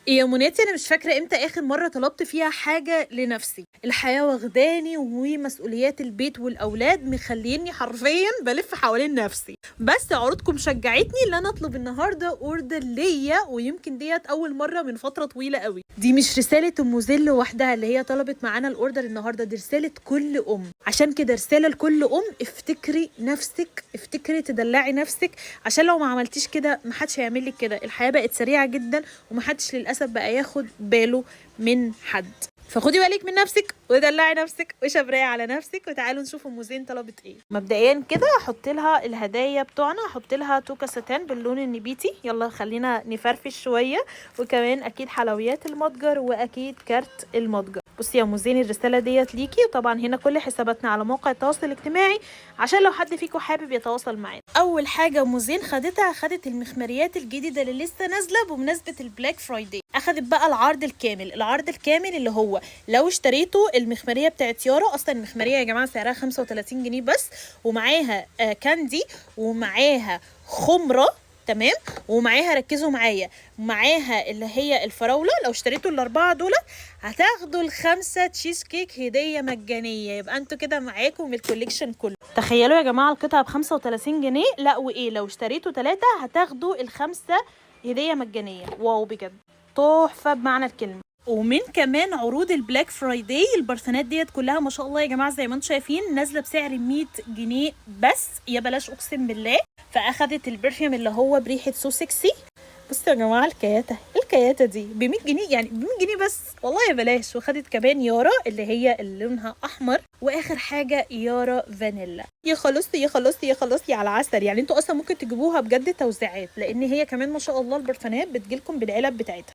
يا مناتي، انا مش فاكره امتى اخر مره طلبت فيها حاجه لنفسي. الحياه واخداني ومسؤوليات البيت والاولاد مخليني حرفيا بلف حوالين نفسي. بس عروضكم شجعتني ان انا اطلب النهارده اوردر ليا، ويمكن ديت اول مره من فتره طويله قوي. دي مش رساله ام زل لوحدها اللي هي طلبت معانا الاوردر النهارده، دي رساله كل ام. عشان كده رساله لكل ام: افتكري نفسك، افتكري تدلعي نفسك، عشان لو ما عملتيش كده محدش هيعمل لك كده. الحياه بقت سريعه جدا ومحدش للاسف بقى ياخد باله من حد. فخدي بالك من نفسك ودلعي نفسك وشبرقي على نفسك. وتعالوا نشوف ام زين طلبت ايه. مبدئيا كده هحط لها الهدايا بتوعنا، هحط لها توكا ستان باللون النبيتي. يلا خلينا نفرفش شويه. وكمان اكيد حلويات المتجر واكيد كارت المتجر. بصي يا ام زين، الرساله ديت ليكي، وطبعا هنا كل حساباتنا على موقع التواصل الاجتماعي عشان لو حد فيكم حابب يتواصل معانا. اول حاجه ام زين خدت المخمريات الجديده اللي لسه نازله بمناسبه البلاك فرايداي. اخدت بقى العرض الكامل، العرض الكامل اللي هو لو اشتريتوا المخمريه بتاعت يارا. اصلا المخمريه يا جماعه سعرها 35 جنيه بس، ومعاها كاندي، ومعاها خمره، تمام، ومعاها ركزوا معايا، معاها اللي هي الفراوله. لو اشتريتوا الاربعه دول هتاخدوا الخمسه تشيز كيك هديه مجانيه. يبقى انتوا كده معاكم الكوليكشن كله. تخيلوا يا جماعه القطعه ب 35 جنيه. لا وايه، لو اشتريتوا 3 هتاخدوا الخمسه هديه مجانيه. واو بجد تحفه بمعنى الكلمه. ومن كمان عروض البلاك فرايداي البرفانات ديت كلها ما شاء الله يا جماعه زي ما انتم شايفين نازله بسعر 100 جنيه بس، يا بلاش اقسم بالله. فاخدت البرفيوم اللي هو بريحه سو سكسي. بصوا يا جماعه الكياته دي ب 100 جنيه، يعني ب 100 جنيه بس والله يا بلاش. وخدت كمان يارا اللي هي اللي لونها احمر. واخر حاجه يارا فانيلا. يا خلصتي يا خلصتي يا خلصتي على العسل. يعني انتوا اصلا ممكن تجيبوها بجد توزيعات، لان هي كمان ما شاء الله البرفانات بتجيلكم بالعلب بتاعتها.